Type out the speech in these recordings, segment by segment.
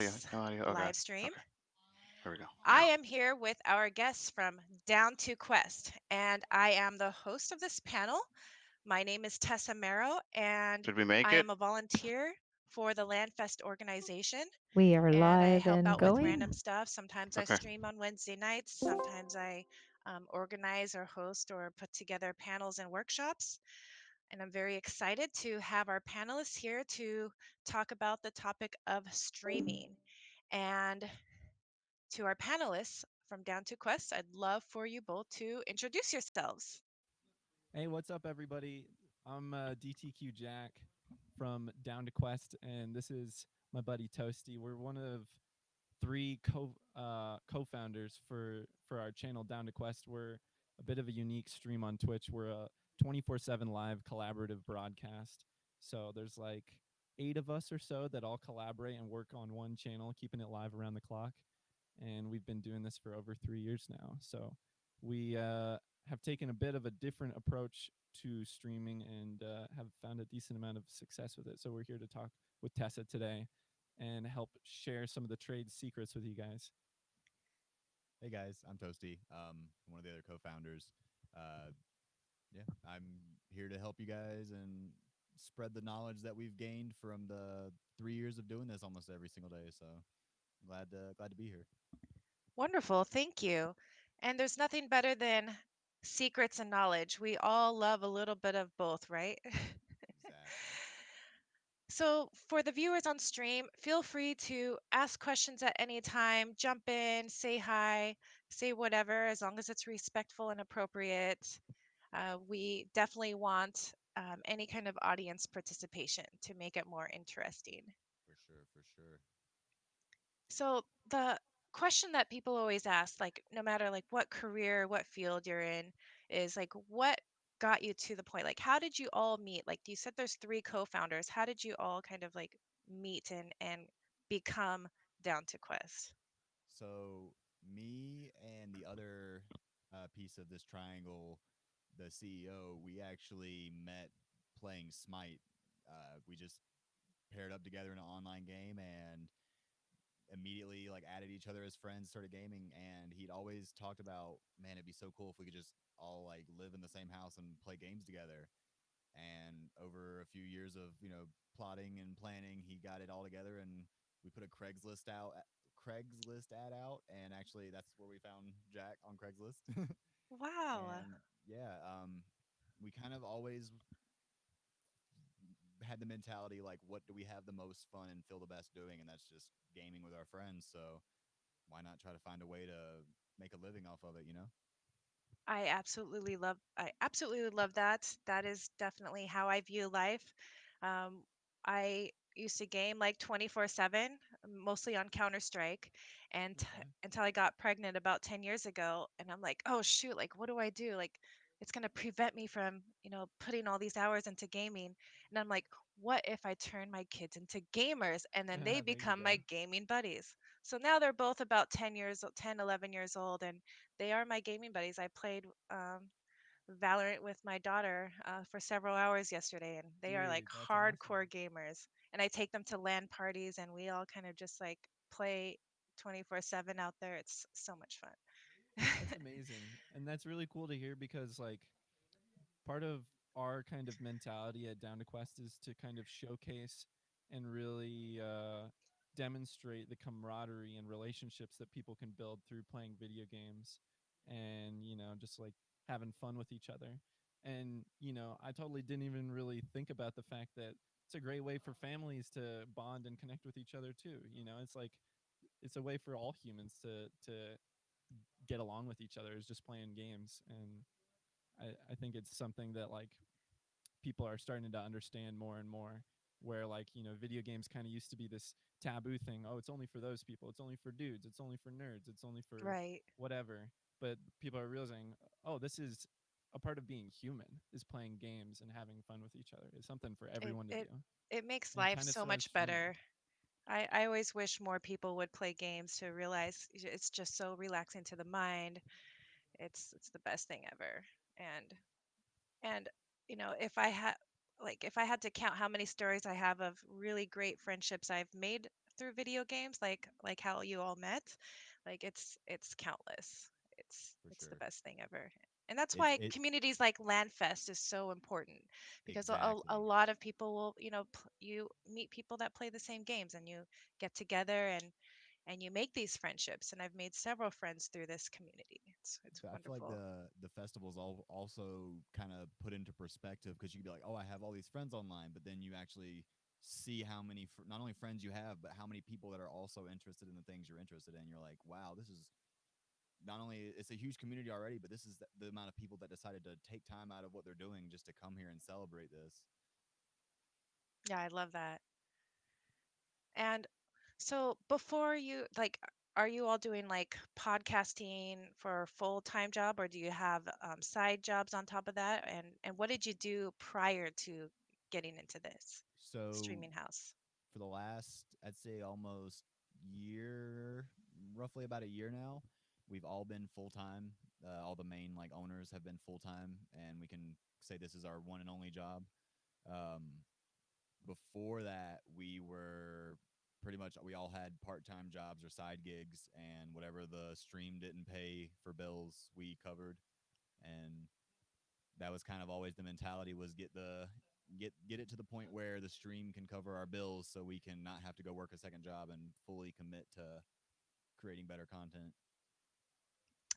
audio, this no audio. Okay, live stream. okay. Here we go. I am here with our guests from Down to Quest, and I am the host of this panel. My name is Tessa Marrow, and Did we make I it? am a volunteer for the LANFest organization, We are and I live help and out with going. random stuff. Sometimes I Okay. stream on Wednesday nights, sometimes I organize or host or put together panels and workshops. And I'm very excited to have our panelists here to talk about the topic of streaming. And to our panelists from Down to Quest, I'd love for you both to introduce yourselves. Hey, what's up, everybody? I'm DTQ Jack from Down to Quest, and this is my buddy Toasty. We're one of three co-founders for our channel Down to Quest. We're a bit of a unique stream on Twitch. We're a 24/7 live collaborative broadcast. So there's like 8 of us or so that all collaborate and work on one channel, keeping it live around the clock. And we've been doing this for over 3 years now. So we have taken a bit of a different approach to streaming and have found a decent amount of success with it. So we're here to talk with Tessa today and help share some of the trade secrets with you guys. Hey guys, I'm Toasty. One of the other co-founders. Uh, yeah, I'm here to help you guys and spread the knowledge that we've gained from the 3 years of doing this almost every single day. So glad to be here. Wonderful, thank you. And there's nothing better than secrets and knowledge. We all love a little bit of both, right? Exactly. So, for the viewers on stream, feel free to ask questions at any time, jump in, say hi, say whatever, as long as it's respectful and appropriate. We definitely want any kind of audience participation to make it more interesting. For sure, for sure. So, the question that people always ask, like no matter like what career, what field you're in, is like what got you to the point? Like how did you all meet? Like you said there's three co-founders. How did you all kind of like meet and become Down to Quest? So me and the other piece of this triangle, the CEO, we actually met playing Smite. We just paired up together in an online game and immediately like added each other as friends, started gaming, and he'd always talked about, man, it'd be so cool if we could just all like live in the same house and play games together. And over a few years of plotting and planning, he got it all together, and we put a Craigslist ad out, and actually that's where we found Jack on Craigslist. Wow. And yeah, we kind of always had the mentality like, what do we have the most fun and feel the best doing, and that's just gaming with our friends. So why not try to find a way to make a living off of it? I absolutely love that. That is definitely how I view life. Um, I used to game like 24/7, mostly on Counter-Strike, and Okay. until I got pregnant about 10 years ago, and I'm like, "Oh shoot, like what do I do? Like it's going to prevent me from, putting all these hours into gaming." And I'm like, "What if I turn my kids into gamers and then they There you become my go. gaming buddies?" So now they're both about 10, 11 years old, and they are my gaming buddies. I played Valorant with my daughter for several hours yesterday, and they are like Dude, that's awesome. hardcore gamers. And I take them to LAN parties, and we all kind of just like play 24/7 out there. It's so much fun. That's amazing. And that's really cool to hear because like part of our kind of mentality at Down to Quest is to kind of showcase and really demonstrate the camaraderie and relationships that people can build through playing video games and, just like having fun with each other. And, I totally didn't even really think about the fact that it's a great way for families to bond and connect with each other too. It's like it's a way for all humans to get along with each other is just playing games. And I think it's something that like people are starting to understand more and more where like video games kind of used to be this taboo thing. Oh, it's only for those people, it's only for dudes, it's only for nerds, it's only for Right. whatever. But people are realizing, oh, this is a part of being human, is playing games and having fun with each other. It's something for It everyone to do, it it makes and it life kind of so starts much streaming. better. I always wish more people would play games to realize it's just so relaxing to the mind. It's the best thing ever. And if I had like if I had to count how many stories I have of really great friendships I've made through video games, like how you all met, like it's countless. for It's the sure. best thing ever. And that's It's why it communities like LANFest is so important because a exactly. lot of people will, you meet people that play the same games and you get together and you make these friendships. And I've made several friends through this community. It's I feel like wonderful. the festivals also kind of put into perspective because you could be like, oh, I have all these friends online, but then you actually see how many not only friends you have, but how many people that are also interested in the things you're interested in. You're like, wow, this is not only it's a huge community already, but this is the amount of people that decided to take time out of what they're doing just to come here and celebrate this. Yeah, I love that. And so before you like are you all doing like podcasting for a full-time job or do you have side jobs on top of that? And what did you do prior to getting into this So streaming house? for the last, I'd say almost year, roughly about a year now, we've all been full time. All the main like owners have been full time, and we can say this is our one and only job. Um, Before that, we were pretty much we all had part time jobs or side gigs, and whatever the stream didn't pay for bills, we covered. And that was kind of always the mentality was get it to the point where the stream can cover our bills so we can not have to go work a second job and fully commit to creating better content.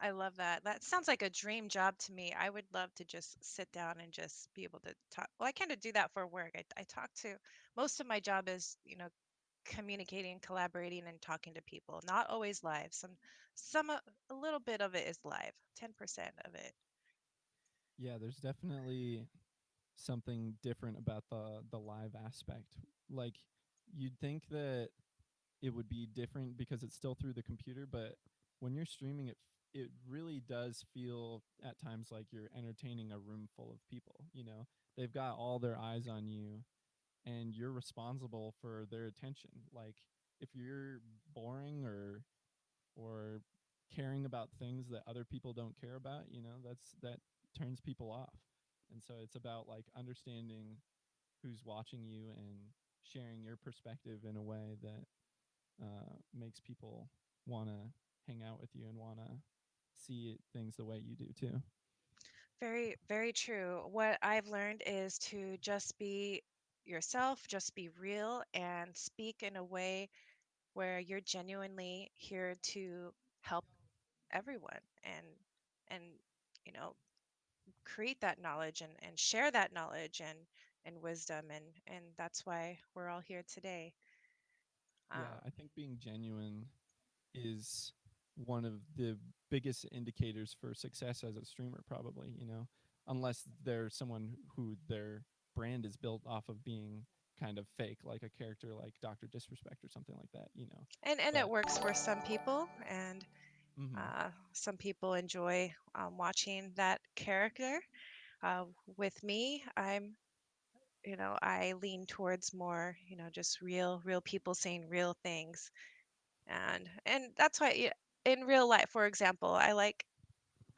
I love that. That sounds like a dream job to me. I would love to just sit down and just be able to talk. Well, I kind of do that for work. I talk to most of my job is, communicating, collaborating, and talking to people. Not always live. Some a little bit of it is live. 10% of it. Yeah, there's definitely something different about the live aspect. Like you'd think that it would be different because it's still through the computer, but when you're streaming it really does feel at times like you're entertaining a room full of people, you know. They've got all their eyes on you and you're responsible for their attention. Like if you're boring or caring about things that other people don't care about, you know, that turns people off. And so it's about like understanding who's watching you and sharing your perspective in a way that makes people want to hang out with you and want to see things the way you do too. Very, very true. What I've learned is to just be yourself, just be real, and speak in a way where you're genuinely here to help everyone and you know create that knowledge and share that knowledge and wisdom and that's why we're all here today. Yeah, um, I think being genuine is one of the biggest indicators for success as a streamer, probably, you know, unless they're someone who their brand is built off of being kind of fake, like a character like Dr. Disrespect or something like that, you know. and it But works for some people and mm-hmm. some people enjoy watching that character. uh, with me, I lean towards more, just real people saying real things. And that's why in real life, for example,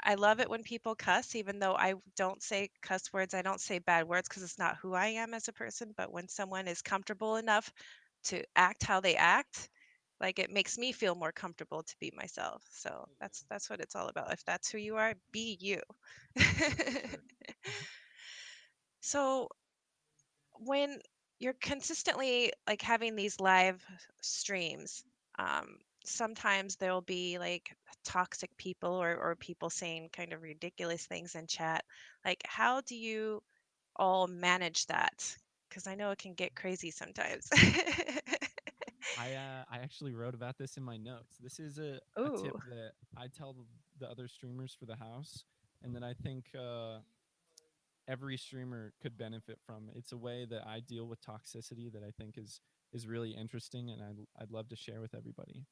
I love it when people cuss, even though I don't say cuss words. I don't say bad words because it's not who I am as a person. But when someone is comfortable enough to act how they act, like it makes me feel more comfortable to be myself. So that's what it's all about. If that's who you are, be you. For sure. So when you're consistently like having these live streams, sometimes there'll be like toxic people or people saying kind of ridiculous things in chat. Like, how do you all manage that? Because I know it can get crazy sometimes. I actually wrote about this in my notes. This is a tip Ooh, that I tell the other streamers for the house, and that I think every streamer could benefit from. It's a way that I deal with toxicity that I think is really interesting, and I'd love to share with everybody.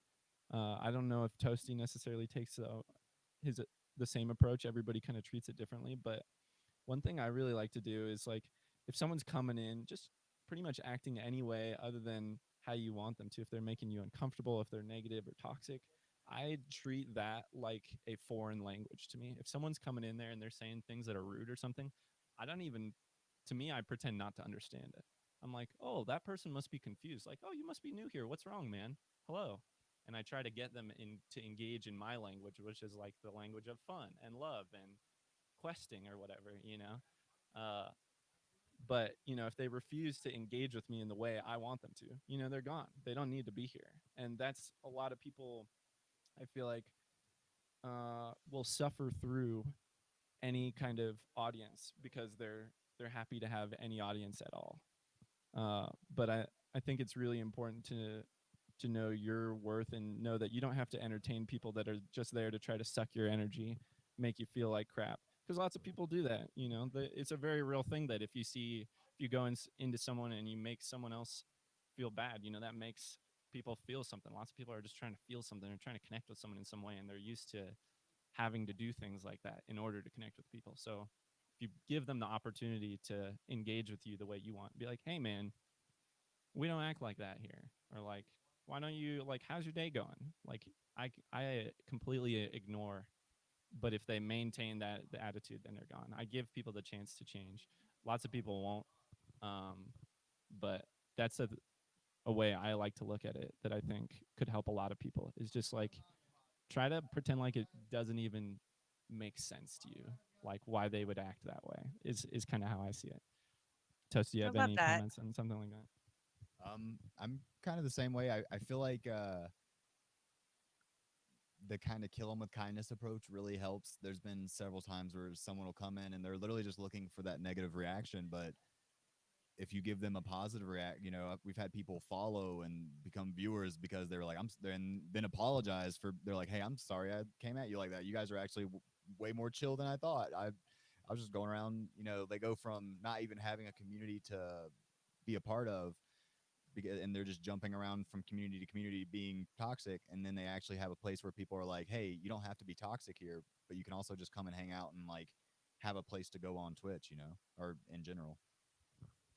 I don't know if Toasty necessarily takes his the same approach. Everybody kind of treats it differently, but one thing I really like to do is like if someone's coming in, just pretty much acting any way other than how you want them to. If they're making you uncomfortable, if they're negative or toxic, I treat that like a foreign language to me. If someone's coming in there and they're saying things that are rude or something, I don't even to me, I pretend not to understand it. I'm like, oh, that person must be confused. Like, oh, you must be new here. What's wrong, man? Hello. And I try to get them in to engage in my language, which is like the language of fun and love and questing or whatever, you know. But if they refuse to engage with me in the way I want them to, they're gone. They don't need to be here. And that's a lot of people. I feel like will suffer through any kind of audience because they're happy to have any audience at all. But I think it's really important to know your worth and know that you don't have to entertain people that are just there to try to suck your energy, make you feel like crap. Because lots of people do that. It's a very real thing that if you go into someone and you make someone else feel bad, that makes people feel something. Lots of people are just trying to feel something. They're trying to connect with someone in some way, and they're used to having to do things like that in order to connect with people. So if you give them the opportunity to engage with you the way you want, be like, hey man, we don't act like that here. Or like, why don't you like how's your day going? Like I completely ignore, but if they maintain that the attitude, then they're gone. I give people the chance to change. Lots of people won't. Um, but that's a way I like to look at it that I think could help a lot of people is just like try to pretend like it doesn't even make sense to you, like why they would act that way is kind of how I see it. Toast, do you I have love any that. comments on something like that? I'm kind of the same way. I feel like the kind of kill them with kindness approach really helps. There's been several times where someone will come in and they're literally just looking for that negative reaction, but if you give them a positive react, we've had people follow and become viewers because they were like, then apologize for, they're like, hey, I'm sorry I came at you like that. You guys are actually way more chill than I thought. I was just going around, they go from not even having a community to be a part of, and they're just jumping around from community to community being toxic, and then they actually have a place where people are like, hey, you don't have to be toxic here, but you can also just come and hang out and like have a place to go on Twitch, or in general.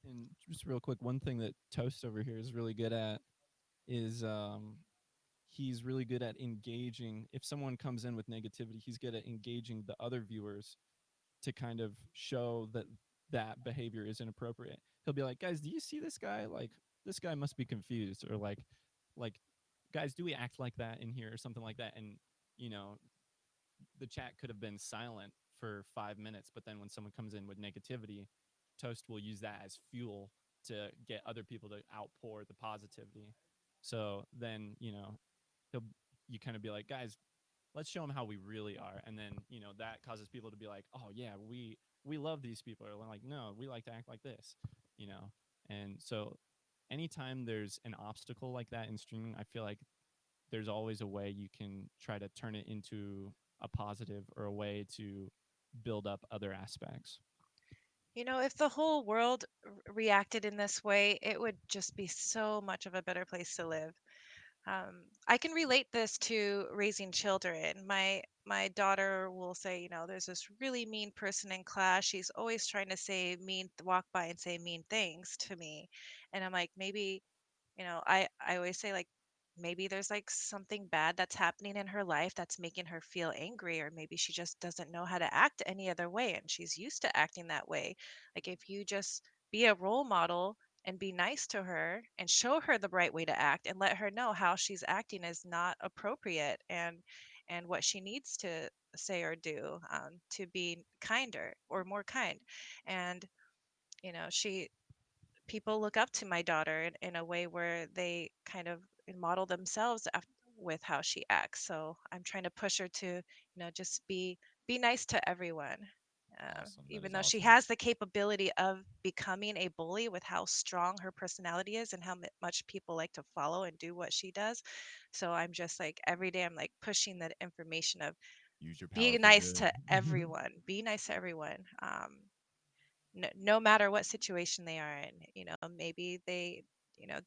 And just real quick, one thing that Toast over here is really good at is he's really good at engaging. If someone comes in with negativity, he's good at engaging the other viewers to kind of show that that behavior is inappropriate. He'll be like, guys, do you see this guy? Like, this guy must be confused, or like, guys, do we act like that in here, or something like that? And you know, the chat could have been silent for 5 minutes, but then when someone comes in with negativity, Toast will use that as fuel to get other people to outpour the positivity. So then, he'll you kind of be like, guys, let's show them how we really are, and then that causes people to be like, oh yeah, we love these people, or like, no, we like to act like this, you know. And so anytime there's an obstacle like that in streaming, I feel like there's always a way you can try to turn it into a positive or a way to build up other aspects. If the whole world reacted in this way, it would just be so much of a better place to live. I can relate this to raising children. My daughter will say, there's this really mean person in class. She's always trying to say walk by and say mean things to me, and I'm like, maybe I always say, like, maybe there's like something bad that's happening in her life that's making her feel angry, or maybe she just doesn't know how to act any other way and she's used to acting that way. Like, if you just be a role model and be nice to her and show her the right way to act and let her know how she's acting is not appropriate, and what she needs to say or do, to be kinder or more kind. And she people look up to my daughter in a way where they kind of model themselves with how she acts. So I'm trying to push her to, just be nice to everyone. Awesome. That Even is though she awesome. has the capability of becoming a bully with how strong her personality is and how much people like to follow and do what she does. So I'm just like every day I'm like pushing that information of Use your power be for nice good. to everyone. Be nice to everyone. No matter what situation they are in. Maybe they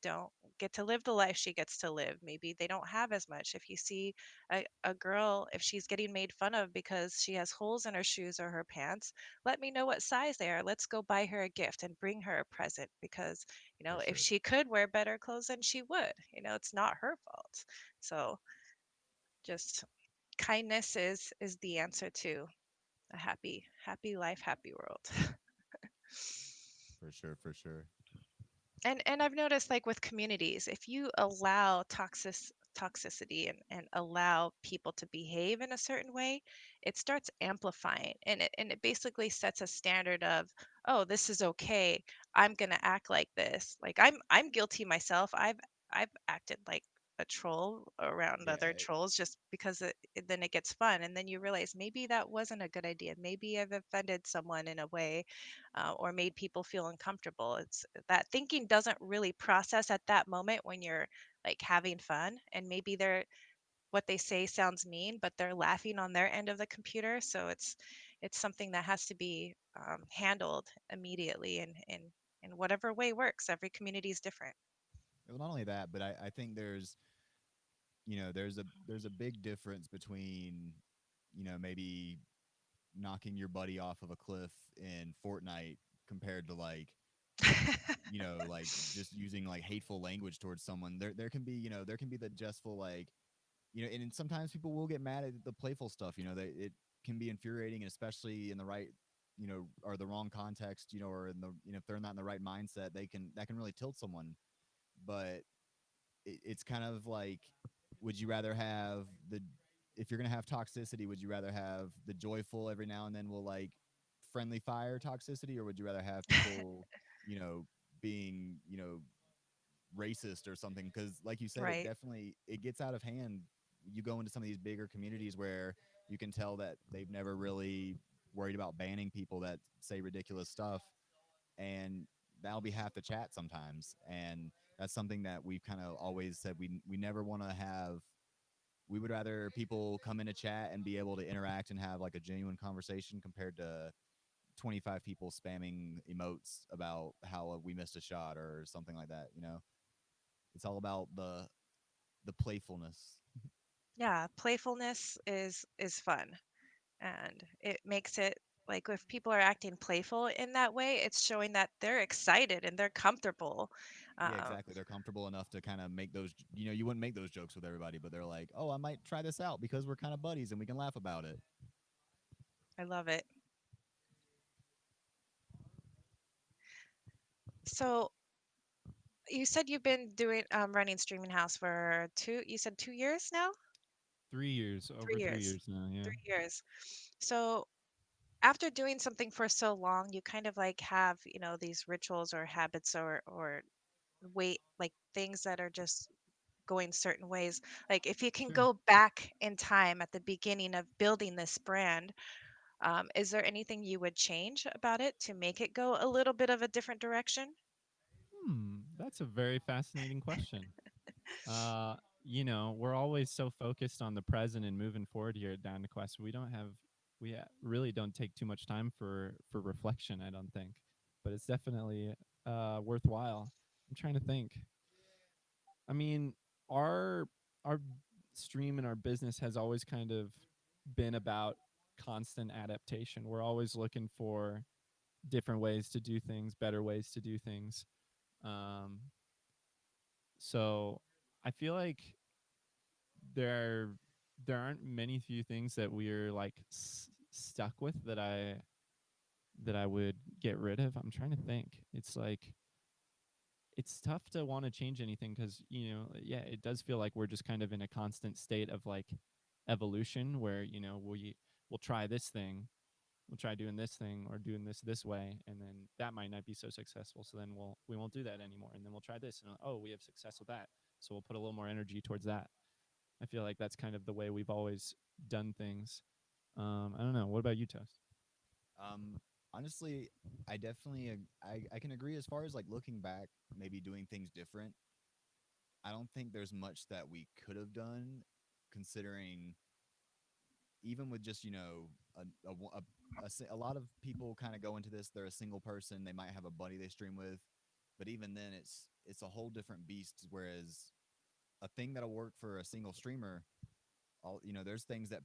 don't get to live the life she gets to live. Maybe they don't have as much. If you see a girl, if she's getting made fun of because she has holes in her shoes or her pants, let me know what size they are. Let's go buy her a gift and bring her a present, because For if sure. she could wear better clothes, then she would. It's not her fault. So just kindness is the answer to a happy life, happy world. For sure, for sure. And I've noticed, like, with communities, if you allow toxicity and allow people to behave in a certain way, it starts amplifying, and it basically sets a standard of, oh, this is okay. I'm gonna act like this. Like, I'm guilty myself. I've acted like a troll around Yeah, other trolls just because then it gets fun, and then you realize maybe that wasn't a good idea. Maybe I've offended someone in a way, or made people feel uncomfortable. It's that thinking doesn't really process at that moment when you're like having fun, and maybe they're what they say sounds mean, but they're laughing on their end of the computer. So it's something that has to be handled immediately, and in whatever way works. Every community is different. well, not only that, but I think there's, there's a big difference between, maybe knocking your buddy off of a cliff in Fortnite compared to like, like just using like hateful language towards someone. There can be, there can be the jestful, like, and sometimes people will get mad at the playful stuff. It can be infuriating, and especially in the right, or the wrong context, or in the, if they're not in the right mindset, that can really tilt someone. But it's kind of like, would you rather have the, if you're gonna have toxicity, would you rather have the joyful every now and then will like friendly fire toxicity, or would you rather have people, you know, being, racist or something? Because like you said, Right. it gets out of hand. You go into some of these bigger communities where you can tell that they've never really worried about banning people that say ridiculous stuff, and that'll be half the chat sometimes. And that's something that we've kind of always said we never want to have. We would rather people come into chat and be able to interact and have like a genuine conversation compared to 25 people spamming emotes about how we missed a shot or something like that. It's all about the playfulness. Yeah, playfulness is fun, and it makes it like if people are acting playful in that way, it's showing that they're excited and they're comfortable. Yeah, um, exactly. They're comfortable enough to kind of make those. You wouldn't make those jokes with everybody, but they're like, "Oh, I might try this out because we're kind of buddies and we can laugh about it." I love it. So you said you've been doing running streaming house for you said 2 years now. 3 years, three over three years years now. Yeah. 3 years. So after doing something for so long, you kind of like have, these rituals or habits, or wait, like things that are just going certain ways. Like if you can Sure. go back in time at the beginning of building this brand, is there anything you would change about it to make it go a little bit of a different direction? That's a very fascinating question. Uh, we're always so focused on the present and moving forward here at Down to Quest. Really don't take too much time for reflection. I don't think, but it's definitely worthwhile. I'm trying to think. I mean, our our stream and our business has always kind of been about constant adaptation. We're always looking for different ways to do things, better ways to do things. Um, so I feel like there there aren't many few things that we're like stuck with that I would get rid of. I'm trying to think. It's like it's tough to want to change anything because yeah, it does feel like we're just kind of in a constant state of like evolution where we'll try this thing, we'll try doing this thing or doing this way, and then that might not be so successful, so then we won't do that anymore, and then we'll try this, and oh, we have success with that, so we'll put a little more energy towards that. I feel like that's kind of the way we've always done things. I don't know. What about you, Toast? Um, Honestly, I definitely I can agree as far as like looking back, maybe doing things different. I don't think there's much that we could have done, considering even with just a lot of people kind of go into this. They're a single person. They might have a buddy they stream with, but even then, it's a whole different beast. Whereas a thing that'll work for a single streamer, there's things that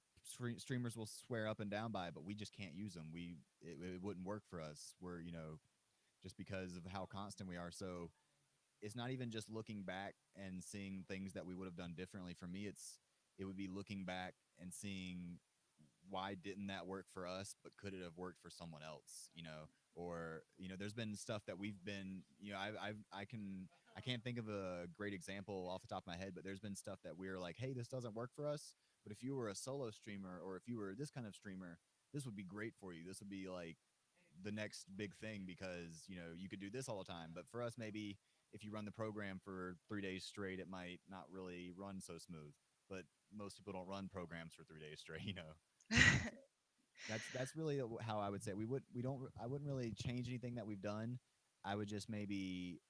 streamers will swear up and down by, but we just can't use them. It wouldn't work for us. We're just because of how constant we are. So it's not even just looking back and seeing things that we would have done differently. For me, it would be looking back and seeing why didn't that work for us, but could it have worked for someone else? or there's been stuff that we've been, I can't think of a great example off the top of my head, but there's been stuff that we're like, hey, this doesn't work for us, but if you were a solo streamer or if you were this kind of streamer, this would be great for you. This would be like the next big thing because you could do this all the time. But for us, maybe if you run the program for 3 days straight, it might not really run so smooth. But most people don't run programs for 3 days straight. So that's really how I would say we don't I wouldn't really change anything that we've done. I would just maybe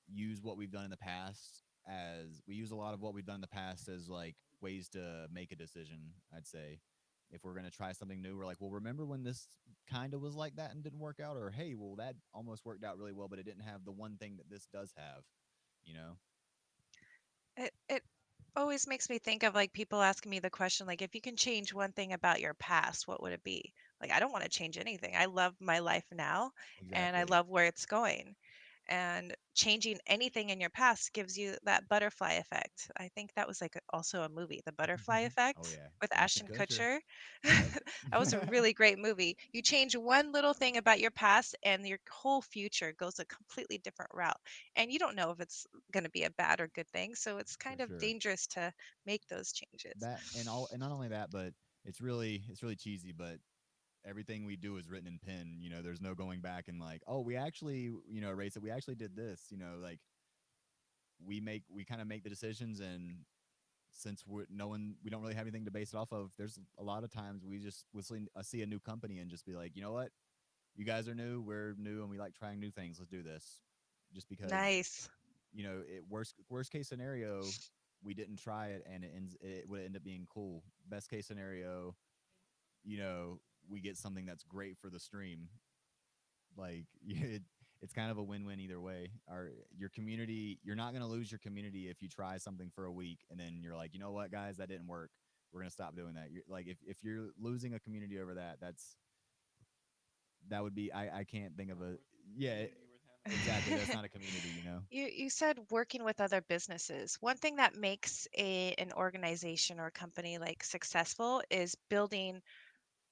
use what we've done in the past as we use a lot of what we've done in the past as like ways to make a decision. I'd say if we're going to try something new, we're like, well, remember when this kind of was like that and didn't work out, or hey, well, that almost worked out really well, but it didn't have the one thing that this does have, you know? It always makes me think of like people asking me the question like if you can change one thing about your past, what would it be? Like I don't want to change anything. I love my life now and I Exactly. love where it's going. And changing anything in your past gives you that butterfly effect. I think that was like also a movie, The Butterfly Oh Effect yeah, with Ashton Ashton Kutcher. Kutcher. Yep. That was a really great movie. You change one little thing about your past and your whole future goes a completely different route. And you don't know if it's going to be a bad or good thing, so it's For kind of sure. dangerous to make those changes. That and not only that, but it's really cheesy, but everything we do is written in pen. There's no going back and like, oh, we actually, erase it. We actually did this. Like we kind of make the decisions, and since we don't really have anything to base it off of. There's a lot of times we just see a new company and just be like, you know what, you guys are new, we're new, and we like trying new things. Let's do this, just because Nice. worst case scenario, we didn't try it and it would end up being cool. Best case scenario, you know, we get something that's great for the stream. Like it's kind of a win-win either way. Your community, you're not going to lose your community if you try something for a week and then you're like, you know what, guys, that didn't work. We're going to stop doing that. Like if you're losing a community over that, that would be I can't think of a yeah exactly. That's not a community. You said working with other businesses. One thing that makes an organization or company like successful is building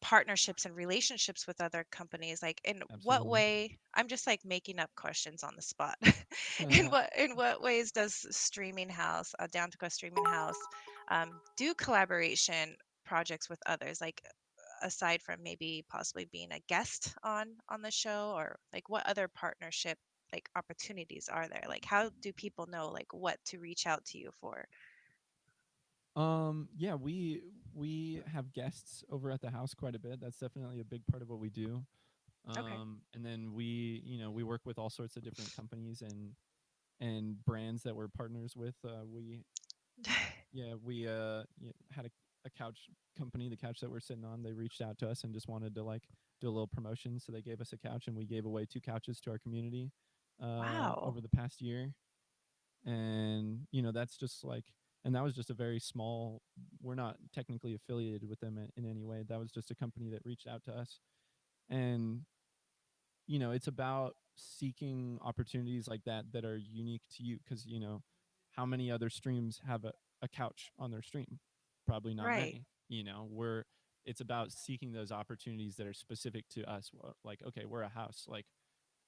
partnerships and relationships with other companies. Like in what Absolutely. way, I'm just like making up questions on the spot. In what ways does streaming house, a down to quest streaming house, do collaboration projects with others? Like aside from maybe possibly being a guest on the show, or like what other partnership like opportunities are there? Like how do people know like what to reach out to you for? Yeah, we have guests over at the house quite a bit. That's definitely a big part of what we do. Okay. And then we work with all sorts of different companies and brands that we're partners with. We had a couch company, the couch that we're sitting on. They reached out to us and just wanted to like do a little promotion, so they gave us a couch, and we gave away 2 couches to our community Wow. over the past year. And that's just like, and that was just a very small. We're not technically affiliated with them in any way. That was just a company that reached out to us, and it's about seeking opportunities like that that are unique to you, because how many other streams have a couch on their stream? Probably not Right. many. We're It's about seeking those opportunities that are specific to us. Like, okay, we're a house, like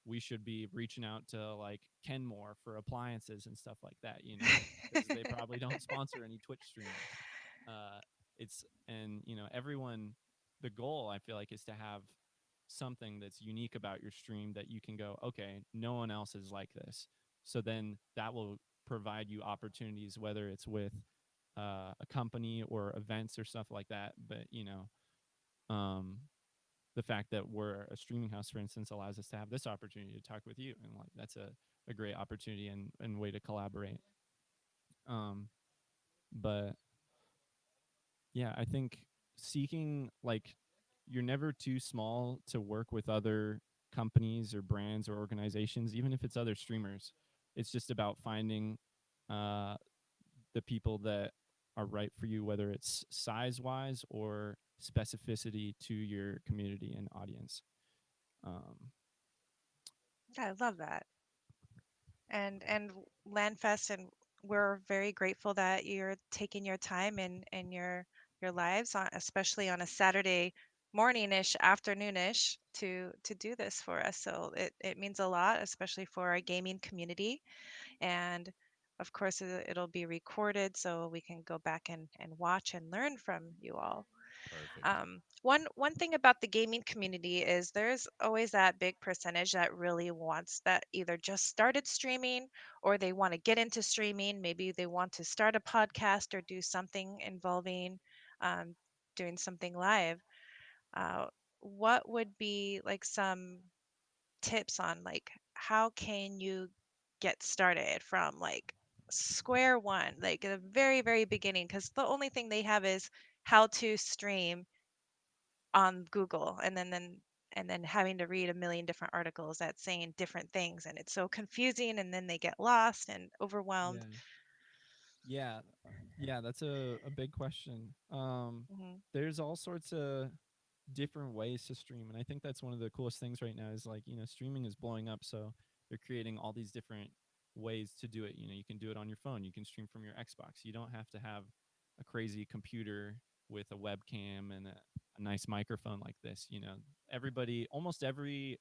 we should be reaching out to like Kenmore for appliances and stuff like that, because they probably don't sponsor any Twitch streamers. It's and everyone, the goal I feel like is to have something that's unique about your stream that you can go, okay, no one else is like this. So then that will provide you opportunities, whether it's with a company or events or stuff like that. But um, the fact that we're a streaming house, for instance, allows us to have this opportunity to talk with you, and like that's a great opportunity and way to collaborate. Um, but yeah, I think seeking like you're never too small to work with other companies or brands or organizations, even if it's other streamers. It's just about finding uh, the people that are right for you, whether it's size wise or specificity to your community and audience. Um, I love that. And LANFest, and we're very grateful that you're taking your time in your lives on, especially on a Saturday morningish, afternoonish to do this for us. So it means a lot, especially for our gaming community. And of course, it'll be recorded so we can go back and watch and learn from you all. Perfect. One thing about the gaming community is there's always that big percentage that really wants that either just started streaming or they want to get into streaming. Maybe they want to start a podcast or do something involving um, doing something live. Uh, what would be like some tips on like how can you get started from like square one, like the very, very beginning? Because the only thing they have is how to stream on Google, and then having to read a million different articles that's saying different things, and it's so confusing, and then they get lost and overwhelmed. Yeah. Yeah, yeah, that's a big question. Hmm. There's all sorts of different ways to stream, and I think that's one of the coolest things right now is like streaming is blowing up, so they're creating all these different ways to do it. You can do it on your phone, you can stream from your Xbox. You don't have to have a crazy computer with a webcam and a nice microphone like this. Everybody, almost every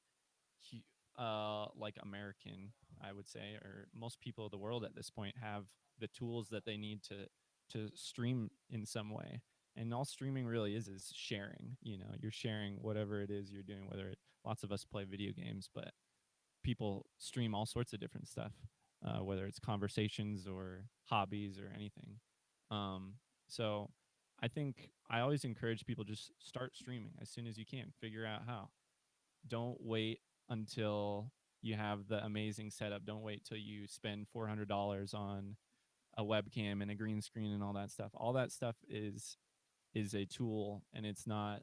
like American, I would say, or most people of the world at this point have the tools that they need to stream in some way. And all streaming really is sharing. You're sharing whatever it is you're doing. Lots of us play video games, but people stream all sorts of different stuff, whether it's conversations or hobbies or anything. Um, so I think I always encourage people just start streaming as soon as you can. Figure out how. Don't wait until you have the amazing setup. Don't wait till you spend $400 on a webcam and a green screen and all that stuff. All that stuff is a tool, and it's not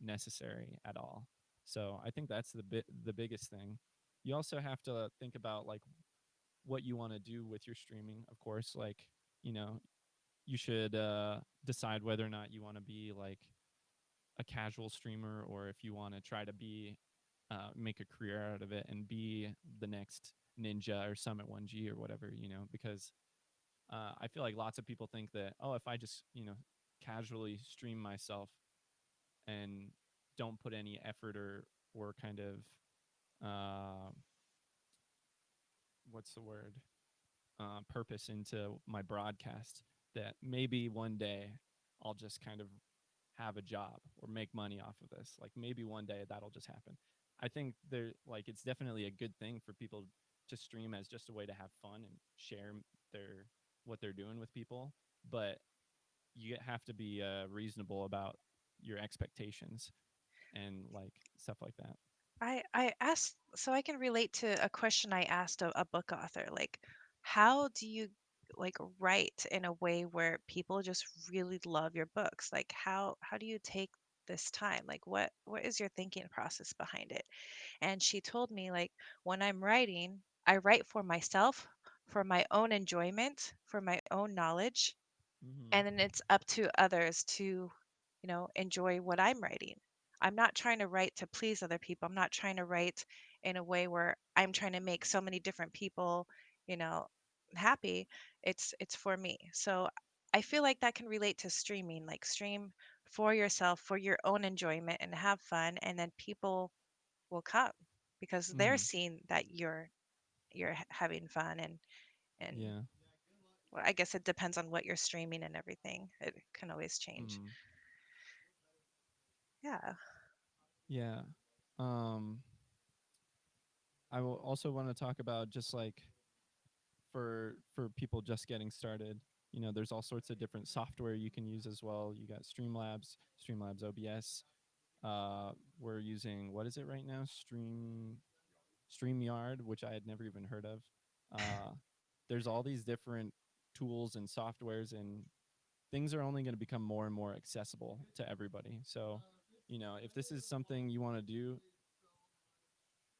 necessary at all. So I think that's the biggest thing. You also have to think about like what you want to do with your streaming. Of course, like you know you should decide whether or not you want to be like a casual streamer, or if you want to try to be make a career out of it and be the next Ninja or Summit 1G or whatever, because I feel like lots of people think that, oh, if I just casually stream myself and don't put any effort or kind of uh, what's the word, purpose into my broadcast, that maybe one day I'll just kind of have a job or make money off of this. Like maybe one day that'll just happen. I think it's definitely a good thing for people to stream as just a way to have fun and share their what they're doing with people, but you have to be reasonable about your expectations and like stuff like that. I asked, so I can relate to a question I asked a book author, like how do you like write in a way where people just really love your books? Like how do you take this time? Like what is your thinking process behind it? And she told me, like, when I'm writing, I write for myself, for my own enjoyment, for my own knowledge, Mm-hmm. and then it's up to others to, enjoy what I'm writing. I'm not trying to write to please other people. I'm not trying to write in a way where I'm trying to make so many different people, you know, happy. It's for me. So I feel like that can relate to streaming, like stream for yourself, for your own enjoyment and have fun, and then people will come because they're Mm-hmm. seeing that you're having fun, and Yeah. well, I guess it depends on what you're streaming and everything. It can always change. Mm-hmm. Yeah. Yeah. Um, I will also want to talk about just like for people just getting started. There's all sorts of different software you can use as well. You got Streamlabs OBS. We're using, what is it right now? StreamYard, which I had never even heard of. Uh, there's all these different tools and softwares, and things are only going to become more and more accessible to everybody. So, if this is something you want to do,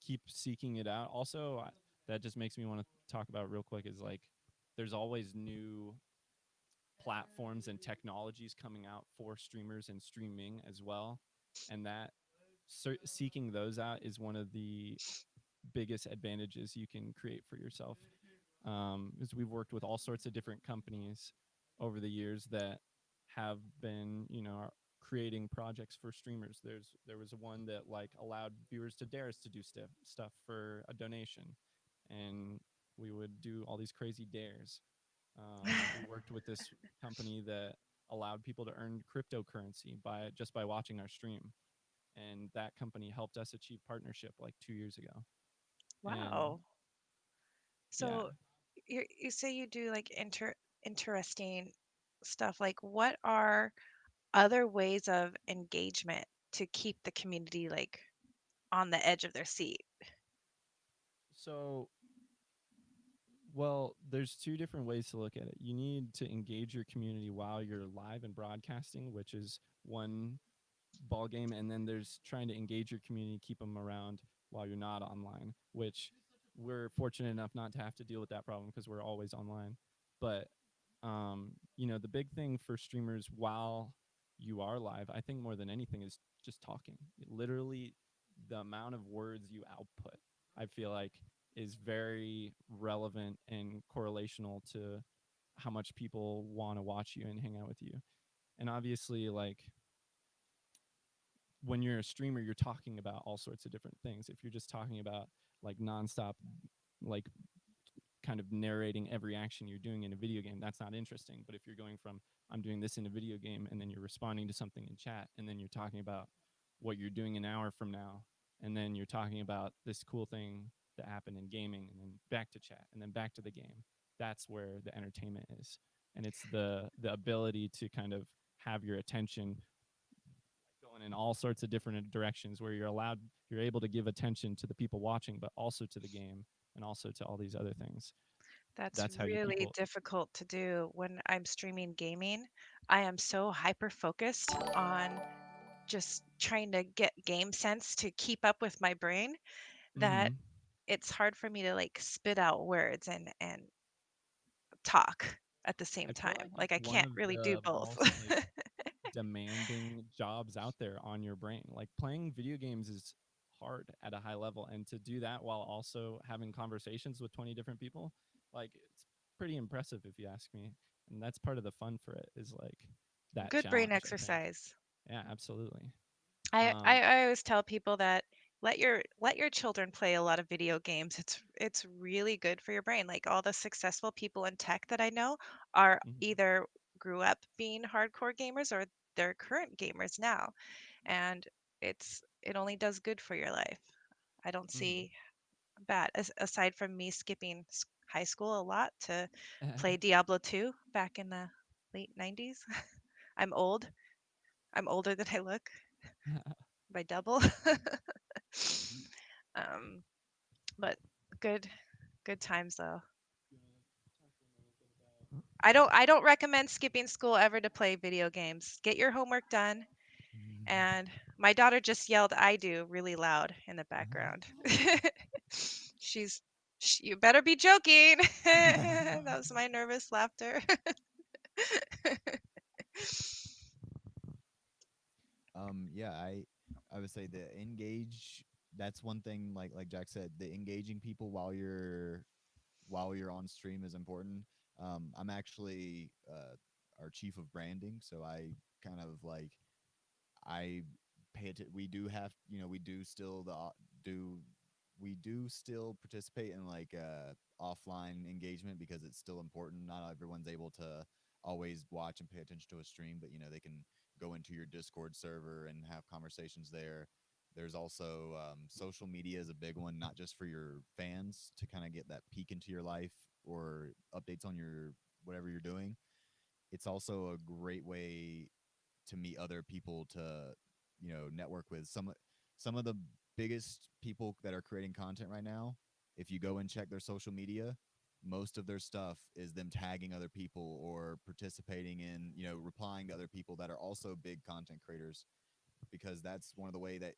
keep seeking it out. Also, that just makes me want to talk about real quick is like there's always new platforms and technologies coming out for streamers and streaming as well, and that seeking those out is one of the biggest advantages you can create for yourself. Because we've worked with all sorts of different companies over the years that have been, creating projects for streamers. There was one that like allowed viewers to dare us to do stuff for a donation, and we would do all these crazy dares. We worked with this company that allowed people to earn cryptocurrency by just by watching our stream, and that company helped us achieve partnership like 2 years ago. And Wow. yeah, So you say you do like interesting stuff. Like, what are other ways of engagement to keep the community like on the edge of their seat? so well, there's two different ways to look at it. You need to engage your community while you're live and broadcasting, which is one ball game, and then there's trying to engage your community, keep them around while you're not online, which we're fortunate enough not to have to deal with that problem because we're always online. But the big thing for streamers while you are live, I think more than anything is just talking. Literally, the amount of words you output, I feel like, is very relevant and correlational to how much people want to watch you and hang out with you. And obviously, like when you're a streamer, you're talking about all sorts of different things. If you're just talking about like nonstop, like kind of narrating every action you're doing in a video game, that's not interesting. But if you're going from I'm doing this in a video game and then you're responding to something in chat and then you're talking about what you're doing an hour from now and then you're talking about this cool thing that happened in gaming and then back to chat and then back to the game, that's where the entertainment is. And it's the ability to kind of have your attention going in all sorts of different directions where you're able to give attention to the people watching but also to the game and also to all these other things. That's That's how you really people. difficult to do when I'm streaming gaming. I am so hyper focused on just trying to get game sense to keep up with my brain that Hmm. it's hard for me to like spit out words and talk at the same I feel time. like Like it's I one can't of really do the both. most like demanding jobs out there on your brain. Like playing video games is hard at a high level, and to do that while also having conversations with 20 different people, like it's pretty impressive if you ask me. And that's part of the fun for it is like that Good brain challenge, I think. exercise. Yeah, absolutely. I, I Um, I always tell people that let your children play a lot of video games. It's really good for your brain. Like all the successful people in tech that I know are mhm, either grew up being hardcore gamers or they're current gamers now. And it only does good for your life. I don't mhm. see bad aside from me skipping high school a lot to play Diablo 2 back in the late 90s. I'm old. I'm older than I look by double. um, but good good times though. I don't recommend skipping school ever to play video games. Get your homework done. And my daughter just yelled "I do" really loud in the background. She's you better be joking. That was my nervous laughter. Yeah, I would say the engage. That's one thing. Like Jack said, the engaging people while you're on stream is important. I'm actually our chief of branding, so I kind of like I pay it. We do have, we do still do we do still participate in like offline engagement because it's still important. Not everyone's able to always watch and pay attention to a stream, but they can go into your Discord server and have conversations there. There's also social media is a big one, not just for your fans to kind of get that peek into your life or updates on your whatever you're doing. It's also a great way to meet other people to network with some of the biggest people that are creating content right now. If you go and check their social media, most of their stuff is them tagging other people or participating in replying to other people that are also big content creators, because that's one of the way that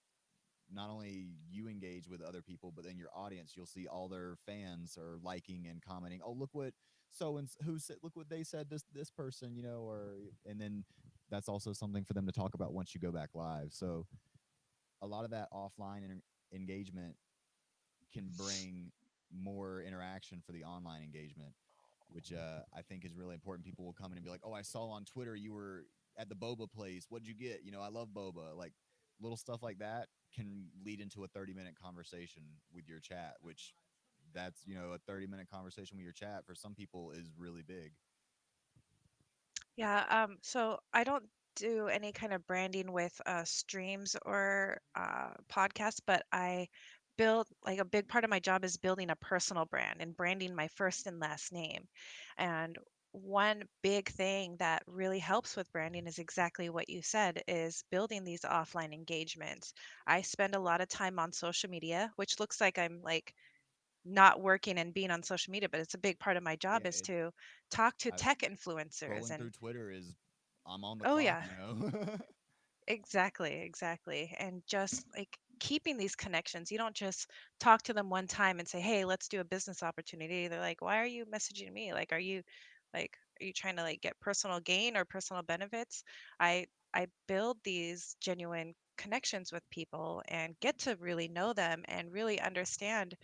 not only you engage with other people, but then your audience, you'll see all their fans are liking and commenting. Oh, look what so and who said. Look what they said. This person, or and then that's also something for them to talk about once you go back live. So a lot of that offline engagement can bring more interaction for the online engagement, which I think is really important. People will come in and be like, "Oh, I saw on Twitter you were at the boba place. What'd you get? You know, I love boba. Like little stuff like that can lead into a 30-minute conversation with your chat, which that's, you know, a 30-minute conversation with your chat for some people is really big. Yeah, so I don't do any kind of branding with streams or podcasts, but I build like a big part of my job is building a personal brand and branding my first and last name. And one big thing that really helps with branding is exactly what you said is building these offline engagements. I spend a lot of time on social media, which looks like I'm like not working and being on social media, but it's a big part of my Yeah, job is it's to talk to I tech influencers scrolling and through Twitter is I'm on the oh clock, yeah, you know. exactly, exactly. And just like keeping these connections. You don't just talk to them one time and say, "Hey, let's do a business opportunity." They're like, "Why are you messaging me? Are you trying to like get personal gain or personal benefits?" I I build these genuine connections with people and get to really know them and really understand,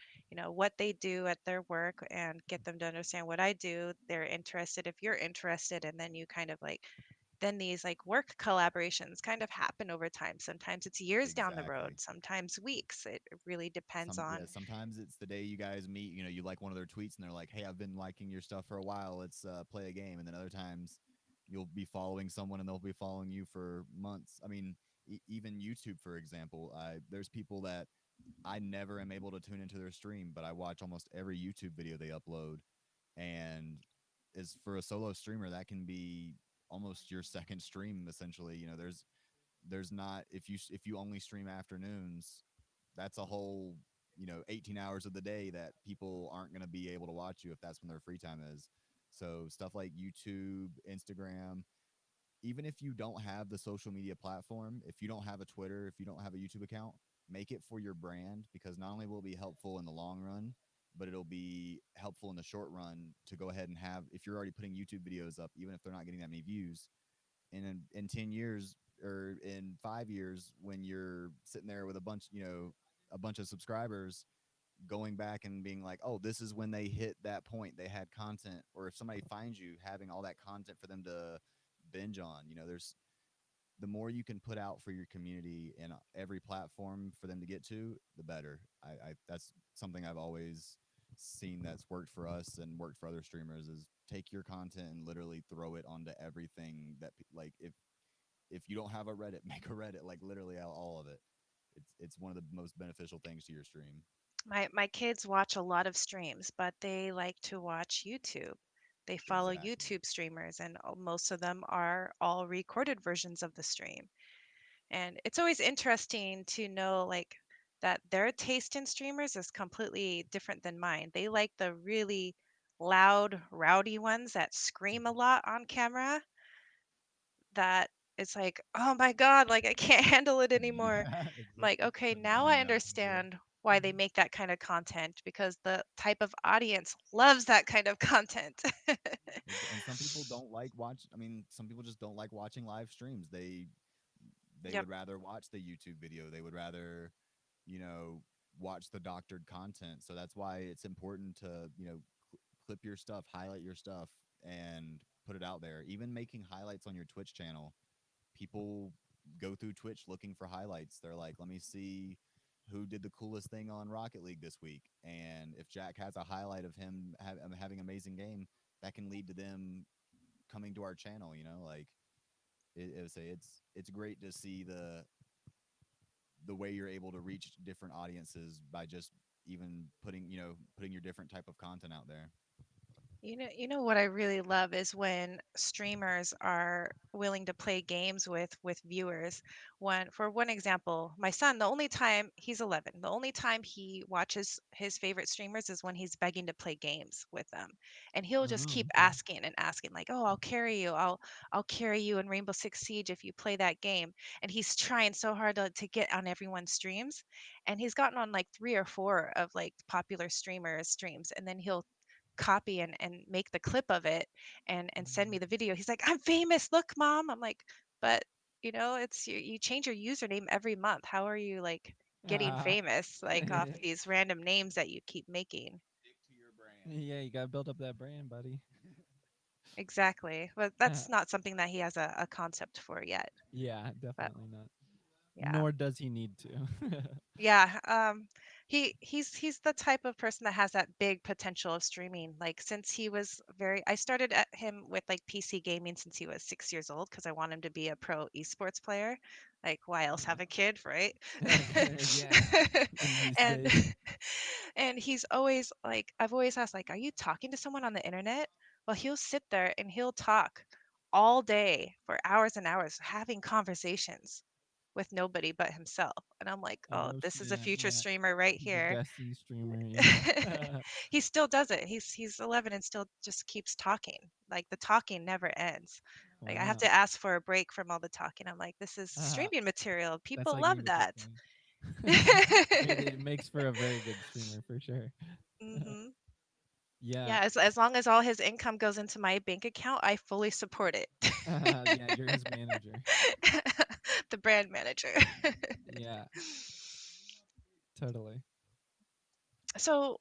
what they do at their work and get them to understand what I do. They're interested if you're interested, and then you kind of like then these like work collaborations kind of happen over time. Sometimes it's years down the road, Exactly. sometimes weeks. It really depends on. Sometimes it's the day you guys meet, you know, you like one of their tweets and they're like, "Hey, I've been liking your stuff for a while. Let's play a game." And then other times you'll be following someone and they'll be following you for months. I mean, even YouTube, for example, there's people that I never am able to tune into their stream, but I watch almost every YouTube video they upload. And is for a solo streamer, that can be almost your second stream essentially. You know, there's not, if you only stream afternoons, that's a whole, you know, 18 hours of the day that people aren't going to be able to watch you if that's when their free time is. So stuff like YouTube, Instagram, even if you don't have the social media platform, if you don't have a Twitter, if you don't have a YouTube account, make it for your brand, because not only will it be helpful in the long run, but it'll be helpful in the short run to go ahead and have, if you're already putting YouTube videos up, even if they're not getting that many views, in 10 years or in 5 years, when you're sitting there with a bunch, you know, a bunch of subscribers, going back and being like, oh, this is when they hit that point, they had content. Or if somebody finds you having all that content for them to binge on, you know, there's, the more you can put out for your community and every platform for them to get to, the better. I That's something I've always seen that's worked for us and worked for other streamers, is take your content and literally throw it onto everything that like, if you don't have a Reddit, make a Reddit, like literally all of it. It's one of the most beneficial things to your stream. My kids watch a lot of streams, but they like to watch YouTube. They follow Exactly. YouTube streamers, and most of them are all recorded versions of the stream. And it's always interesting to know like that their taste in streamers is completely different than mine. They like the really loud, rowdy ones that scream a lot on camera, that it's like, "Oh my God, like I can't handle it anymore." Yeah, I'm like, exactly. okay, The now I bummed out people. understand why they make that kind of content because the type of audience loves that kind of content. And some people don't like watch. I mean, some people just don't like watching live streams. They Yep. would rather watch the YouTube video. They would rather, you know, watch the doctored content. So that's why it's important to, you know, clip your stuff, highlight your stuff, and put it out there. Even making highlights on your Twitch channel, people go through Twitch looking for highlights. They're like, let me see who did the coolest thing on Rocket League this week. And if Jack has a highlight of him having an amazing game, that can lead to them coming to our channel. You know, like it's great to see the way you're able to reach different audiences by just even putting your different type of content out there. You know what I really love is when streamers are willing to play games with viewers. For one example, my son, the only time he's 11, the only time he watches his favorite streamers is when he's begging to play games with them. And he'll just Oh, keep okay. asking and asking like, "Oh, I'll carry you. I'll carry you in Rainbow Six Siege if you play that game." And he's trying so hard to get on everyone's streams. And he's gotten on like 3 or 4 of like popular streamers streams, and then he'll copy and make the clip of it and send me the video. He's like, "I'm famous. Look, mom." I'm like, "But it's you change your username every month. How are you like getting Ah, famous like off these random names that you keep making?" Stick to your brand. yeah, you gotta build up that brand, buddy. exactly. But that's not something that he has a concept for yet. Yeah, But definitely not. yeah. Nor does he need to. Yeah, he's the type of person that has that big potential of streaming. Like since he was very, I started at him with like PC gaming since he was 6 years old because I want him to be a pro esports player. Like why else have a kid, right? Yeah, in these And days. and he's always like, I've always asked like, are you talking to someone on the internet? Well, he'll sit there and he'll talk all day for hours and hours having conversations with nobody but himself. And I'm like, oh, Oh this is a snap! future Yeah, streamer right he's a here. Destiny streamer. Yeah. He still does it. He's 11 and still just keeps talking. Like the talking never ends. Like I have Wow. to ask for a break from all the talking. I'm like, this is Uh, streaming material. that's People like me love with that. Bitcoin. It makes for a very good streamer for sure. Hmm. Yeah. Yeah, as long as all his income goes into my bank account, I fully support it. Yeah, you're his manager. The brand manager. Yeah, totally. So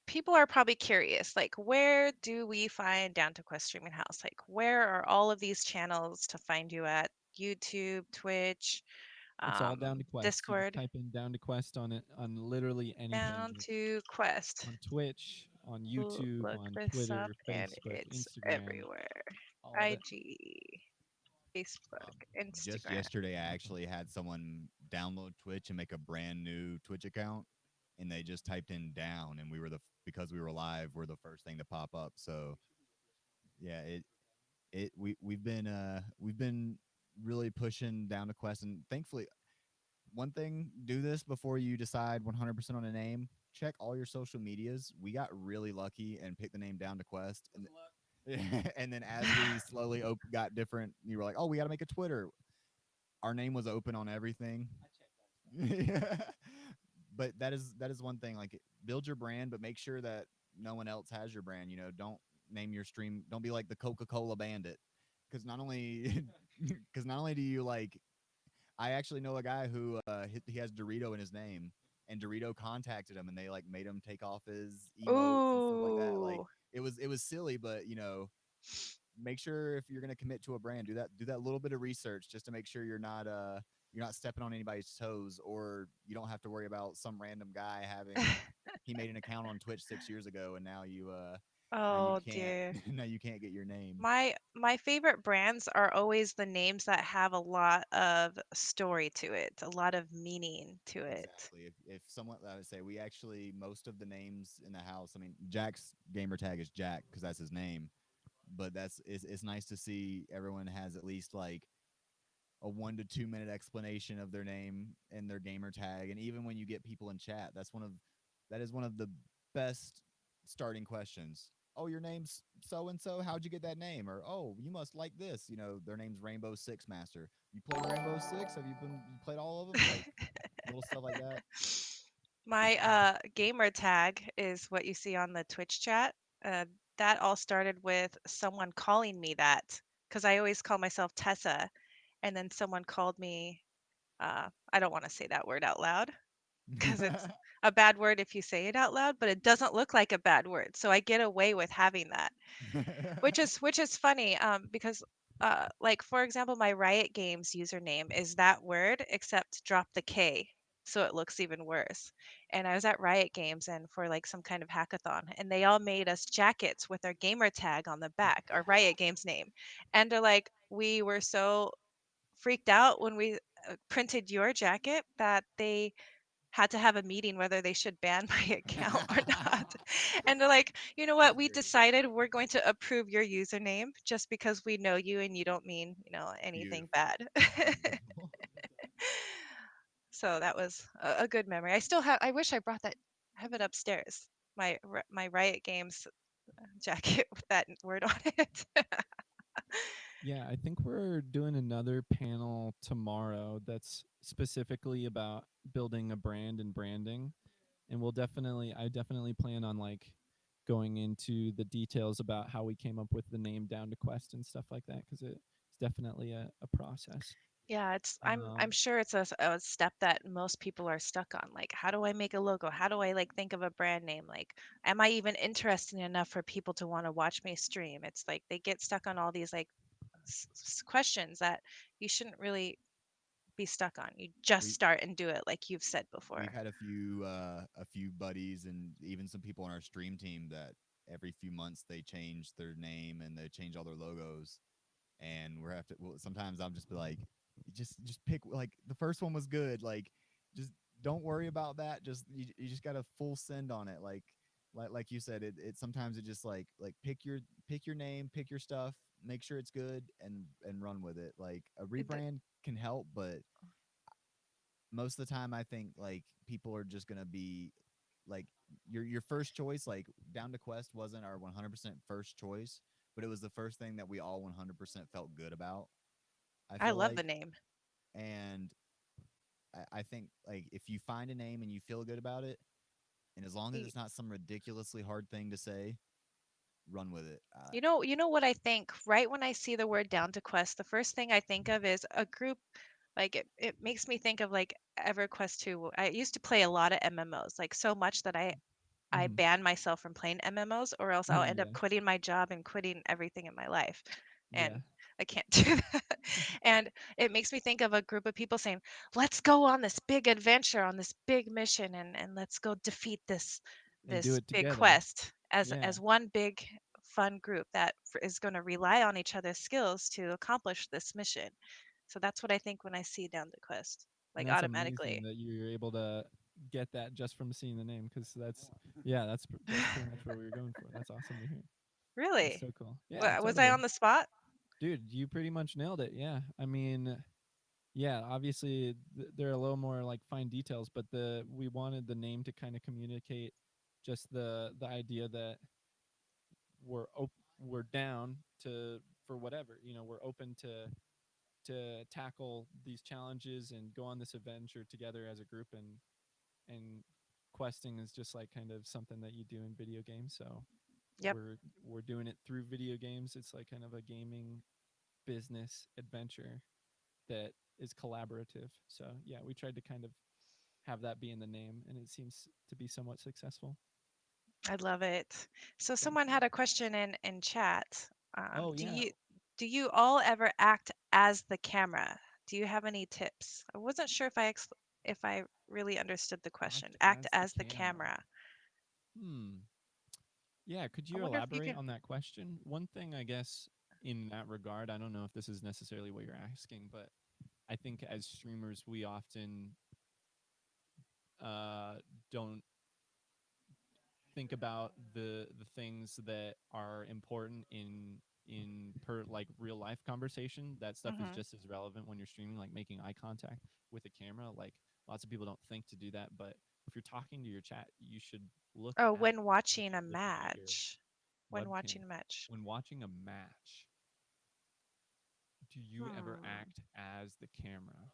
people are probably curious, like, where do we find Down to Quest Streaming House? Like, where are all of these channels to find you at? YouTube, Twitch, It's all down to Quest. You just Discord. type in down to Quest on it on literally anything. Down to Quest. On Twitch, on We'll YouTube, look on this up, Twitter, and Facebook, it's Instagram, everywhere. all of it. IG, Facebook, Just Instagram. yesterday, I actually had someone download Twitch and make a brand new Twitch account, and they just typed in down, and we were because we were live, we're the first thing to pop up. So yeah, we've been really pushing down the quest, and thankfully, one thing, do this before you decide 100% on a name. Check all your social medias. We got really lucky and picked the name down to Quest, and and then as we slowly got different, you were like, "Oh, we got to make a Twitter." Our name was open on everything. Yeah. But that is one thing. Like, build your brand, but make sure that no one else has your brand. Don't name your stream. Don't be like the Coca-Cola Bandit, because not only because not only do you like, I actually know a guy who he has Dorito in his name, and Dorito contacted him, and they like made him take off his emotes and stuff like that. Like, Ooh. it was silly, but make sure if you're going to commit to a brand, do that little bit of research just to make sure you're not stepping on anybody's toes, or you don't have to worry about some random guy having he made an account on Twitch 6 years ago, and now you Oh can't dear. now you can't get your name. My favorite brands are always the names that have a lot of story to it, a lot of meaning to it. Exactly. If someone, I would say, we actually, most of the names in the house. I mean, Jack's gamer tag is Jack because that's his name. But it's nice to see everyone has at least like a 1 to 2 minute explanation of their name and their gamer tag. And even when you get people in chat, that is one of the best starting questions. Oh, your name's so and so. How'd you get that name? Or, oh, you must like this. Their name's Rainbow Six Master. You play Rainbow Six? Have you played all of them? Like, little stuff like that. My gamer tag is what you see on the Twitch chat. Uh, that all started with someone calling me that because I always call myself Tessa, and then someone called me. I don't want to say that word out loud because it's a bad word if you say it out loud, but it doesn't look like a bad word, so I get away with having that. Which is funny, because like for example, my Riot Games username is that word except drop the K, so it looks even worse. And I was at Riot Games and for like some kind of hackathon, and they all made us jackets with our gamer tag on the back, our Riot Games name, and they're like, we were so freaked out when we printed your jacket that they had to have a meeting whether they should ban my account or not. And they're like, you know what? That's We great. decided we're going to approve your username just because we know you and you don't mean, anything Beautiful. bad. Beautiful. So that was a good memory. I wish I brought that, I have it upstairs. My Riot Games jacket with that word on it. Yeah, I think we're doing another panel tomorrow that's specifically about building a brand and branding. And I definitely plan on like going into the details about how we came up with the name Down to Quest and stuff like that because it's definitely a process. Yeah, it's I'm Um, sure it's a step that most people are stuck on. Like, how do I make a logo? How do I like think of a brand name? Like, am I even interesting enough for people to want to watch me stream? It's like they get stuck on all these like questions that you shouldn't really be stuck on. You just We start and do it like you've said we've before. had a few buddies and even some people on our stream team that every few months they change their name and they change all their logos, and we're have to. Well, sometimes I'm just be like, just pick like the first one was good, like just don't worry about that. Just you just got a full send on it, like you said, it sometimes it just like pick your name, pick your stuff, make sure it's good, and run with it. Like a D- rebrand can help, but most of the time I think like people are just gonna be like your first choice. Like Down to Quest wasn't our 100% first choice, but it was the first thing that we all 100% felt good about. I I feel love like, the name. and I think like if you find a name and you feel good about it, and as long as Y- it's not some ridiculously hard thing to say, run with it. you know what I think right when I see the word Down to Quest, the first thing I think of is a group like it makes me think of like EverQuest 2. I used to play a lot of MMOs, like so much that I mhm. ban myself from playing MMOs or else I'll end up Yeah, quitting my job and quitting everything in my life. yeah, And I can't do that. And it makes me think of a group of people saying, let's go on this big adventure, on this big mission, and let's go defeat this and do this it big together. quest as Yeah, as one big fun group that is going to rely on each other's skills to accomplish this mission. So that's what I think when I see Down the Quest, and like that's amazing automatically. that you're able to get that just from seeing the name, because that's yeah, that's pretty much what we were going for. That's awesome to hear. That's Really? so cool. Yeah, Was I totally. on the spot? Dude, you pretty much nailed it. Yeah. I mean, yeah, obviously there are a little more like fine details, but the we wanted the name to kind of communicate just the idea that we're down to for whatever, we're open to tackle these challenges and go on this adventure together as a group, and questing is just like kind of something that you do in video games. So Yep. we're doing it through video games. It's like kind of a gaming business adventure that is collaborative. So yeah, we tried to kind of have that be in the name, and it seems to be somewhat successful. I love it. So Thank someone you. had a question in chat. Oh Do yeah, you all ever act as the camera? Do you have any tips? I wasn't sure if I really understood the question. act Act as the as the camera. camera. Hmm. Yeah, could I you wonder if you elaborate can. on that question? One thing, I guess, in that regard, I don't know if this is necessarily what you're asking, but I think as streamers, we often uh, don't think about the things that are important in per like real life conversation. That stuff is Hmm. just as relevant when you're streaming, like making eye contact with a camera. Like lots of people don't think to do that, but if you're talking to your chat, you should look Oh, at when watching a looking at your match. When webcam. watching a match. When watching a match, do you ever Hmm. act as the camera?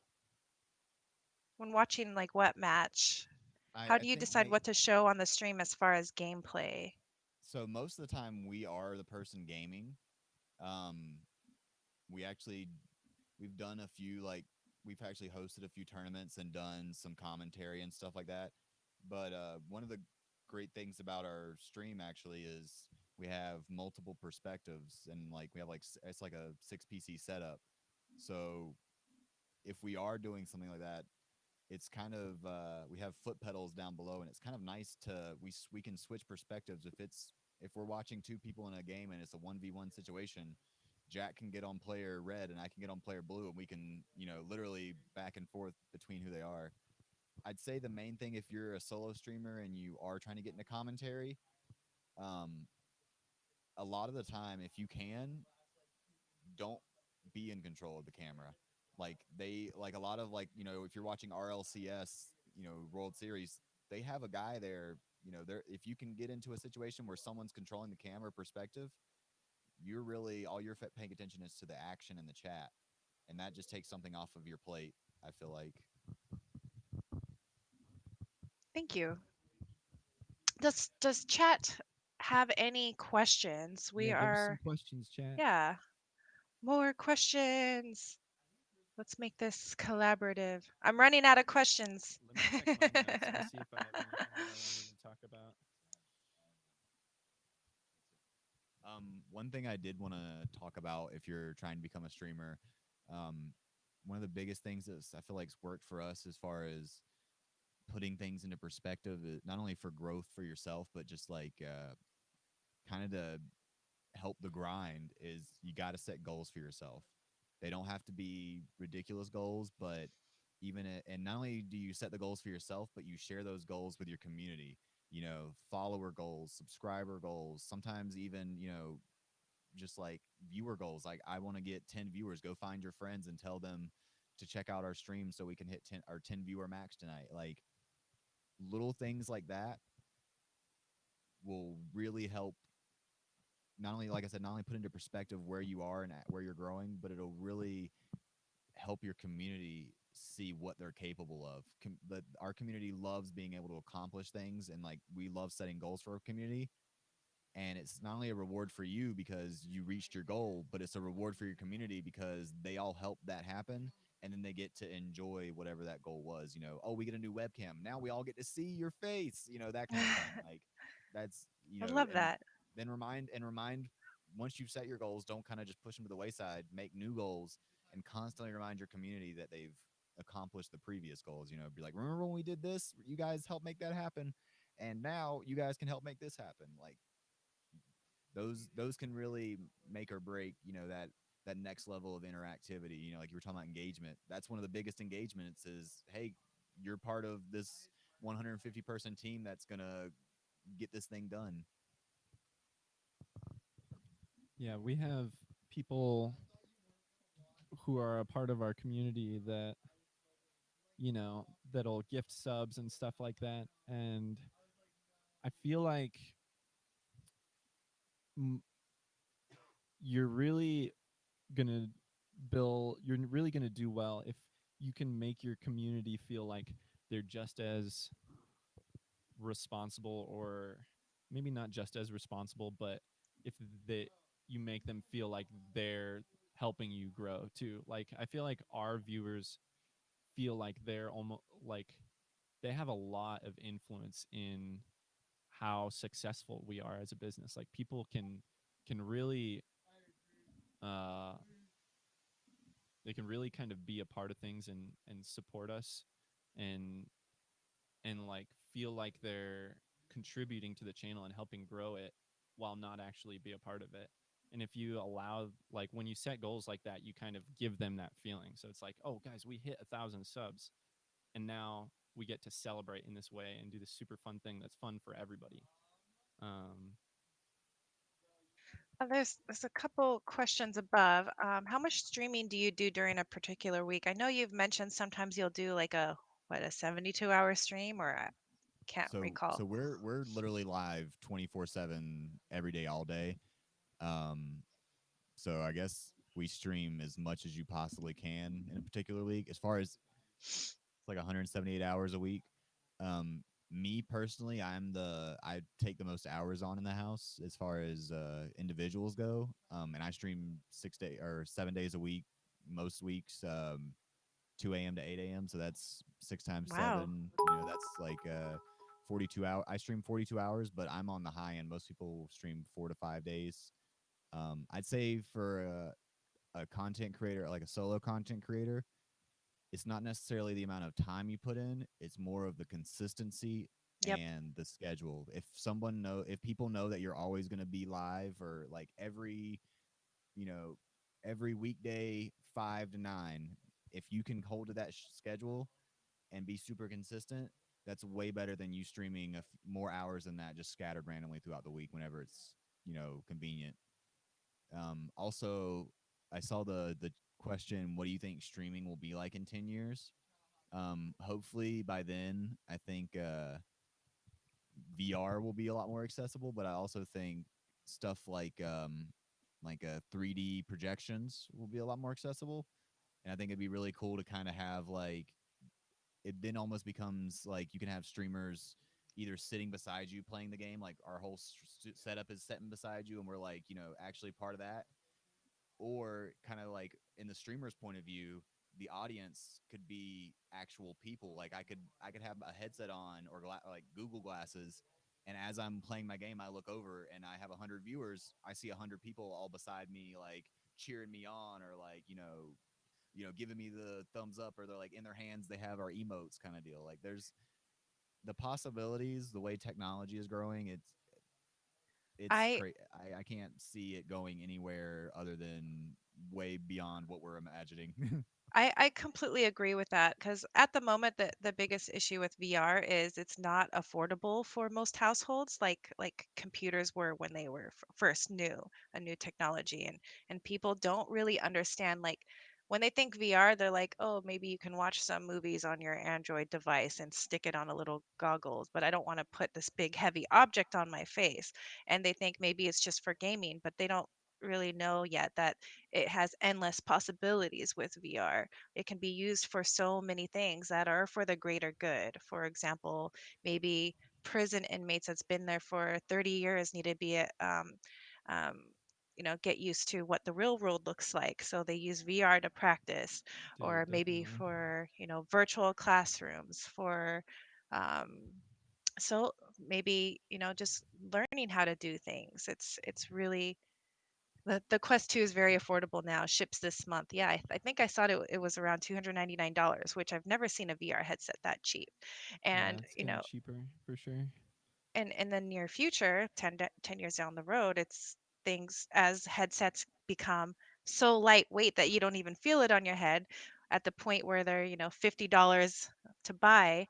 When watching like what match? How I do you think decide what to show on the stream as far as gameplay? so. Most of the time, we are the person gaming. Um, we actually we've done a few like we've actually hosted a few tournaments and done some commentary and stuff like that. But one of the great things about our stream actually is we have multiple perspectives, and like we have like it's like a 6 PC setup. So if we are doing something like that, it's kind of we have foot pedals down below, and it's kind of nice to we can switch perspectives if we're watching two people in a game and it's a 1v1 situation. Jack can get on player red and I can get on player blue, and we can literally back and forth between who they are. I'd say the main thing, if you're a solo streamer and you are trying to get into commentary, um, a lot of the time, if you can, don't be in control of the camera. Like like a lot of like if you're watching RLCS, World Series, they have a guy there. There if you can get into a situation where someone's controlling the camera perspective, you're really all you're paying attention is to the action in the chat, and that just takes something off of your plate. I feel like. Thank you. Does chat have any questions? We Yeah, give us some are questions, chat. yeah, more questions. Let's make this collaborative. I'm running out of questions. Let me check my notes and see if I have anything that I wanted to talk about. One thing I did want to talk about if you're trying to become a streamer, um, one of the biggest things that I feel like's worked for us as far as putting things into perspective, not only for growth for yourself, but just like kind of to help the grind, is you got to set goals for yourself. They don't have to be ridiculous goals, but and not only do you set the goals for yourself, but you share those goals with your community. You know, follower goals, subscriber goals, sometimes even, just like viewer goals. Like, I want to get 10 viewers. Go find your friends and tell them to check out our stream so we can hit 10 our 10 viewer max tonight. Like, little things like that will really help, not only, like I said, not only put into perspective where you are and where you're growing, but it'll really help your community see what they're capable of. Our community loves being able to accomplish things, and like, we love setting goals for our community. And it's not only a reward for you because you reached your goal, but it's a reward for your community because they all helped that happen, and then they get to enjoy whatever that goal was. Oh, we get a new webcam, now we all get to see your face, that kind of thing. Like, that's, I love and that. then remind, once you've set your goals, don't kind of just push them to the wayside. Make new goals and constantly remind your community that they've accomplished the previous goals. Be like, remember when we did this, you guys helped make that happen, and now you guys can help make this happen. Like, those can really make or break, that next level of interactivity. Like you were talking about engagement, that's one of the biggest engagements is, hey, you're part of this 150-person team that's gonna get this thing done. Yeah, we have people who are a part of our community that, that'll gift subs and stuff like that. And I feel like m- you're really gonna you're really gonna do well if you can make your community feel like they're just as responsible, or maybe not just as responsible, but if they you make them feel like they're helping you grow too. Like, I feel like our viewers feel like they're almost like they have a lot of influence in how successful we are as a business. Like, people can really uh they can really kind of be a part of things and support us, and like feel like they're contributing to the channel and helping grow it while not actually be a part of it. And if you allow, like, when you set goals like that, you kind of give them that feeling. So it's like, oh guys, we hit 1,000 subs, and now we get to celebrate in this way and do this super fun thing that's fun for everybody. um, There's a couple questions above. How much streaming do you do during a particular week? I know you've mentioned sometimes you'll do like a 72-hour stream, or I can't So recall. we're literally live 24/7 every day, all day. um so I guess we stream as much as you possibly can in a particular week. As far as, it's like 178 hours a week. Me personally, I take the most hours on in the house as far as individuals go. And I stream 6 day or 7 days a week, most weeks, 2 a.m. to 8 a.m. So that's six times Wow. seven. That's like 42 hours. I stream 42 hours, but I'm on the high end. Most people stream 4 to 5 days. I'd say for a content creator, like a solo content creator, it's not necessarily the amount of time you put in, it's more of the consistency Yep. and the schedule. If people know that you're always going to be live, or like you know every weekday 5 to 9, if you can hold to that schedule and be super consistent, that's way better than you streaming more hours than that just scattered randomly throughout the week whenever it's convenient. Also, I saw the question, what do you think streaming will be like in 10 years? Hopefully by then, I think VR will be a lot more accessible, but I also think stuff like 3D projections will be a lot more accessible. And I think it'd be really cool to kind of have, like, it then almost becomes like you can have streamers either sitting beside you playing the game, like our whole setup is sitting beside you and we're like, actually part of that, or kind of like in the streamer's point of view, the audience could be actual people. Like I could have a headset on or like Google glasses, and as I'm playing my game, I look over and I have 100 viewers. I see 100 people all beside me, like cheering me on, or like giving me the thumbs up, or they're like in their hands they have our emotes kind of deal. Like there's the possibilities, the way technology is growing. It's I crazy. I can't see it going anywhere other than way beyond what we're imagining. I completely agree with that because at the moment the biggest issue with VR is it's not affordable for most households like computers were when they were first new, a new technology, and people don't really understand like when they think VR they're like, oh, maybe you can watch some movies on your Android device and stick it on a little goggles, but I don't want to put this big heavy object on my face. And they think maybe it's just for gaming, but they don't really know yet that it has endless possibilities with VR. It can be used for so many things that are for the greater good. For example, maybe prison inmates that's been there for 30 years need to be um, get used to what the real world looks like. So they use VR to practice, or Dude, maybe definitely. for, virtual classrooms for, um, so maybe, just learning how to do things. It's really the Quest 2 is very affordable now, ships this month. Yeah, I think I saw it was around $299, which I've never seen a VR headset that cheap. Yeah, And, it's getting cheaper for sure. in the near future, 10 years down the road, it's things as headsets become so lightweight that you don't even feel it on your head at the point where they're, $50 to buy.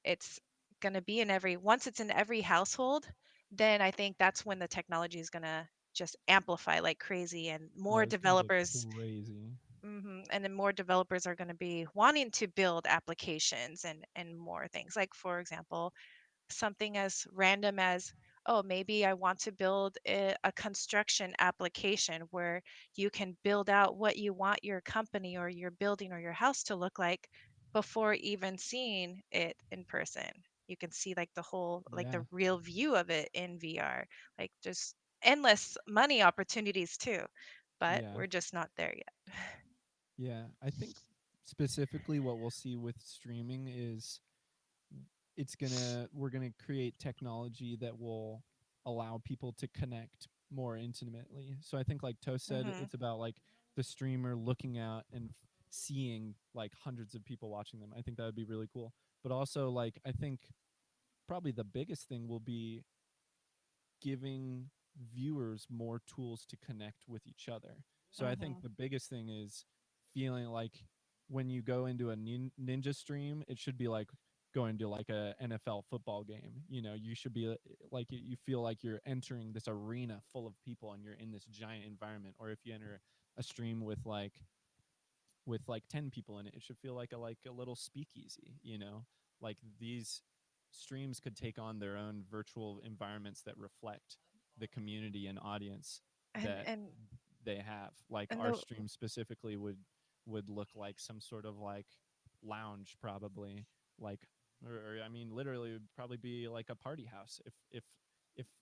It's going to be in once it's in every household, then I think that's when the technology is going to just amplify like crazy and Oh, more it's gonna go developers. crazy. And then more developers are going to be wanting to build applications and more things, like for example something as random as, oh, maybe I want to build a construction application where you can build out what you want your company or your building or your house to look like before even seeing it in person. You can see like the whole, like Yeah, the real view of it in VR. Like just endless money opportunities too, but yeah, we're just not there yet. yeah. I think specifically what we'll see with streaming is we're gonna create technology that will allow people to connect more intimately. So I think like Toast said, Hmm. it's about like the streamer looking out and seeing like hundreds of people watching them. I think that would be really cool. But also like I think probably the biggest thing will be giving viewers more tools to connect with each other. So I think Hmm. the biggest thing is feeling like when you go into a ninja stream, it should be like going to like a NFL football game. You know, you should be like you feel like you're entering this arena full of people and you're in this giant environment. Or if you enter a stream with like 10 people in it, it should feel like a little speakeasy, you know, like these streams could take on their own virtual environments that reflect the community and audience and that and they have. Like and our the stream specifically would look like some sort of like lounge, probably, like, or I mean literally it would probably be like a party house if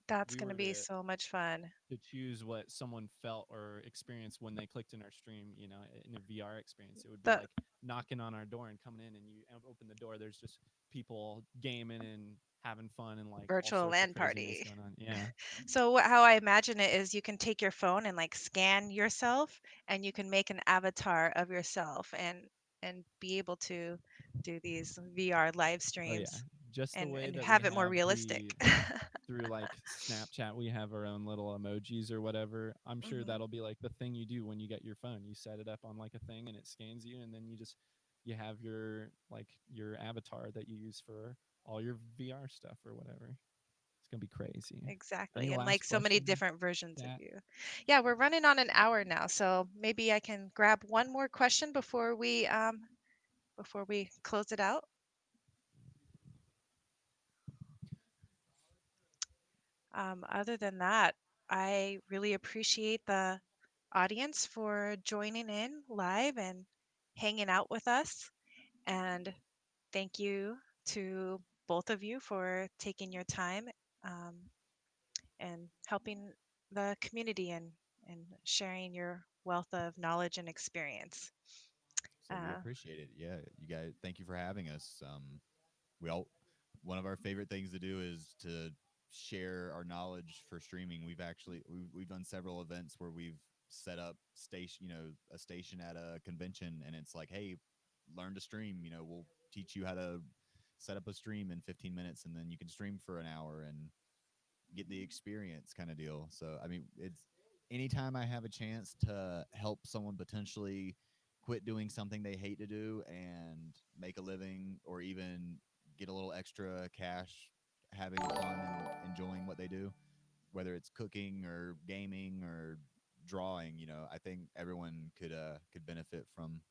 that's we going to were be so much fun. to choose what someone felt or experienced when they clicked in our stream, you know, in a VR experience. It would be The like knocking on our door and coming in, and you open the door. There's just people gaming and having fun and like all virtual sorts of LAN craziness party. going on. Yeah. So how I imagine it is you can take your phone and like scan yourself and you can make an avatar of yourself and be able to do these VR live Oh yeah. streams Just the way and that we have it more have realistic. the through like Snapchat, we have our own little emojis or whatever. I'm sure Hmm. that'll be like the thing you do when you get your phone. You set it up on like a thing and it scans you, and then you have your like your avatar that you use for all your VR stuff or whatever. It's gonna be crazy. Any Exactly. And like last so many questions? different versions of Chat. you. Yeah, we're running on an hour now, so maybe I can grab one more question before we close it out. Other than that, I really appreciate the audience for joining in live and hanging out with us. And thank you to both of you for taking your time um, and helping the community and sharing your wealth of knowledge and experience. So we Uh, appreciate it. Yeah, you guys, thank you for having us. We all One of our favorite things to do is to share our knowledge for streaming. We've done several events where we've set up a station at a convention, and it's like, hey, learn to stream. We'll teach you how to set up a stream in 15 minutes, and then you can stream for an hour and get the experience kind of deal. So I mean, it's anytime I have a chance to help someone potentially quit doing something they hate to do and make a living, or even get a little extra cash having fun and enjoying what they do, whether it's cooking or gaming or drawing, I think everyone could benefit from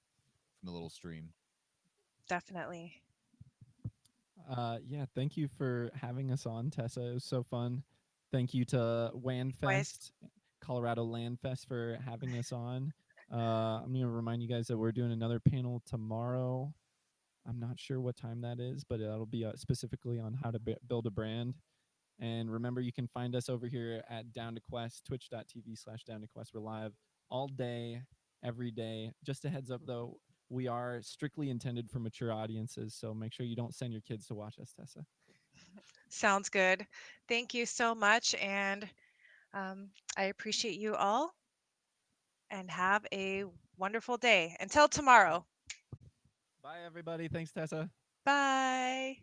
a little stream. Definitely. Yeah, thank you for having us on, Tessa. It was so fun. Thank you to Likewise. WANFest, Colorado LANFest, for having us on. I'm going to remind you guys that we're doing another panel tomorrow. I'm not sure what time that is, but it'll be specifically on how to build a brand. And remember, you can find us over here at Down to Quest, twitch.tv/Down to Quest. We're live all day, every day. Just a heads up, though, we are strictly intended for mature audiences, so make sure you don't send your kids to watch us, Tessa. Sounds good. Thank you so much. And I appreciate you all and have a wonderful day. Until tomorrow. Bye, everybody. Thanks, Tessa. Bye.